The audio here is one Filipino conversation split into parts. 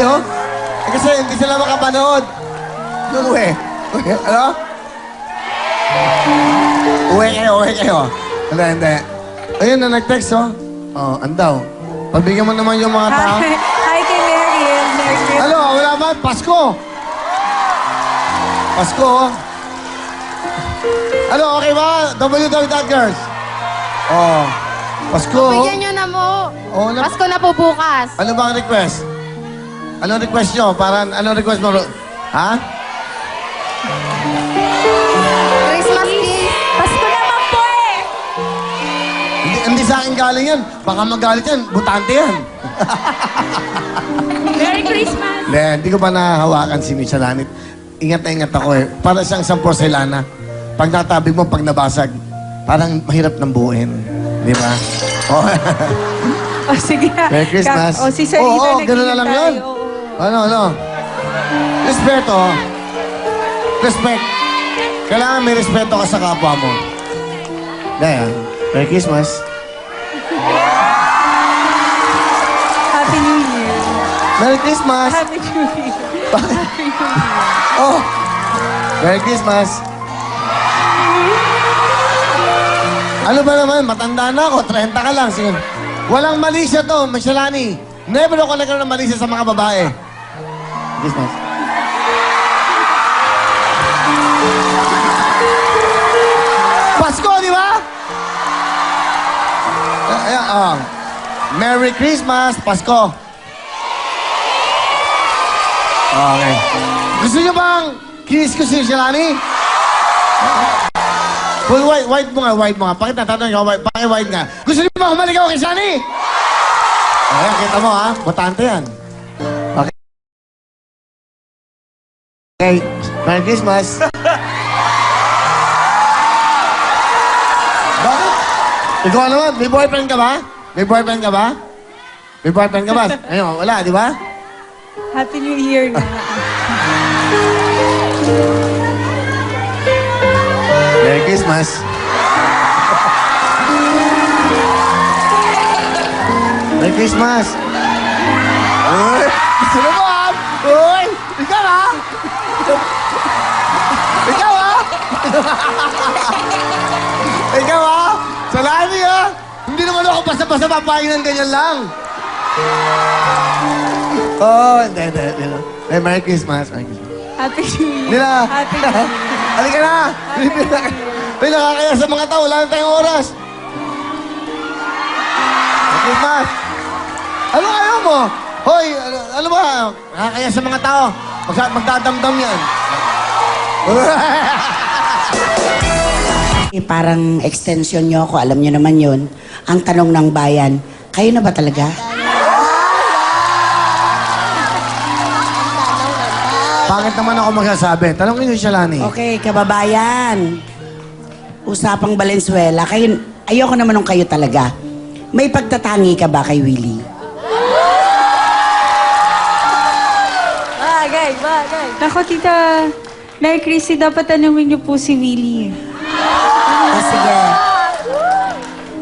oh. Kasi hindi sila makapanood. Uwi. Ano? Uwi kayo. Hindi. Ayun na, nag-text, oh. Oh, andaw. Pabigyan mo naman yung mga tao. Hi kay Mary. Merry Christmas. Ano, wala ba? Pasko! Pasko, oh. Ano, okay ba? www.girls. Oh. Pasko, oh. Bigyan nyo na mo. Oh, Pasko na po bukas. Ano ba ang request? Anong request nyo? Anong request mo? Ha? Christmas gift. Pasko naman po eh. Hindi sa akin galing yan. Baka magalit yan. Butante yan. Merry Christmas. Hindi ko pa nahawakan si Miss Alanit. Ingat na ingat ako eh. Para siyang isang porcelana. Pag natabig mo, pag nabasag, parang mahirap nang buuin. Di ba? Oh. Oh, sige. Merry Christmas. Oh, si Sir Oo, Ethan gano'n na lang yun. Ano? Respeto. Respect. Kailangan may respeto ka sa kapwa mo. Dahil, Merry Christmas. Happy New Year. Merry Christmas. Happy New Year. Happy New Year. Oh. Merry Christmas. Ano ba naman? Matanda na ako. 30 ka lang. Sige. Walang mali siya to, Michelani. Never ako nagkaroon ng mali siya sa mga babae. Christmas. Pasko, di ba? Merry Christmas, Pasko. Okay. Gusto niyo bang kiss ko si Shalani? Full white mo nga. Pakita, tanong ko, white nga. Gusto niyo ba humaligaw kay Shani? Ayan, kita mo ha, botante yan. Okay. Okay, Merry Christmas. Bakit? Ikaw naman, may boyfriend ka ba? May boyfriend ka ba? Ayun, wala, di ba? Happy New Year na. Merry Christmas. Merry Christmas. Uy, gusto mo ha? Uy, ikaw ha? Ikaw ha? Ikaw ha? Salami ha? Hindi naman ako basta-basta papain ng ganyan lang. Oh, hindi. Merry Christmas. Merry Christmas. Happy New Year. Nila. Happy New Year. Halika na! May nakakaya sa mga tao. Wala na tayong oras. Christmas! Ano ayaw mo? Hoy, ano ba? Nakakaya sa mga tao. Magdadamdam yan. Parang extension nyo ako, alam nyo naman yun. Ang tanong ng bayan, kayo na ba talaga? Pangit naman ako magsasabi. Tanongin niyo siya, Lani. Okay, kababayan. Usapang Valenzuela, kayo, ayoko naman nung kayo talaga. May pagtatangi ka ba kay Willie? Bagay. Nako, tita. Merry Christmas, dapat tanungin niyo po si Willie. O sige.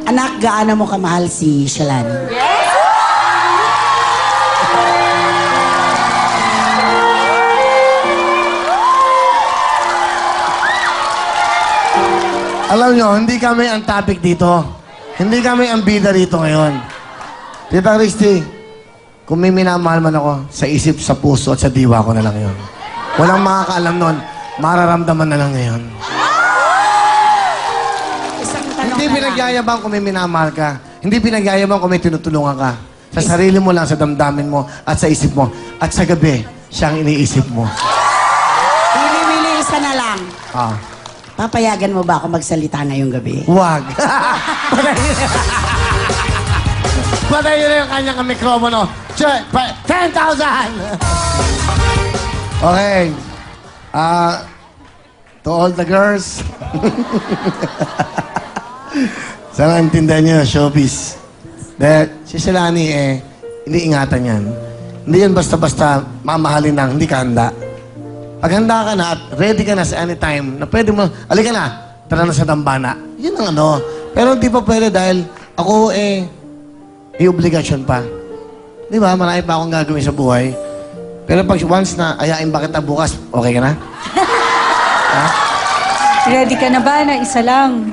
Anak, gaano mo kamahal si Shalani? Alam nyo, hindi kami ang topic dito. Hindi kami ang bida dito ngayon. Tita Christy, kung may minamahal man ako, sa isip, sa puso, at sa diwa ko na lang yun. Walang makakaalam nun. Mararamdaman na lang ngayon. Isang tanong Hindi na lang. pinagyayabang kung may minamahal ka. Hindi pinagyayabang kung may tinutulungan ka. Sa sarili mo lang, sa damdamin mo, at sa isip mo. At sa gabi, siyang iniisip mo. Willie, isa na lang. Ah. Papayagan mo ba ako magsalita ngayong gabi? Wag. Patay nyo na yung kanyang mikropono. 10,000! Okay. To all the girls. Sana intindihan nyo, showbiz. Dahil si Shalani hindi ingatan yan. Hindi yan basta-basta mamahalin lang, hindi ka handa. Pag handa ka na at ready ka na sa anytime na pwede mo, alika na, tara na sa dambana. Yun ang ano. Pero hindi pa pwede dahil ako may obligasyon pa. Di ba? Marami pa akong gagawin sa buhay. Pero pag once na ayain ba kita bukas, okay ka na? Ready ka na ba na isa lang?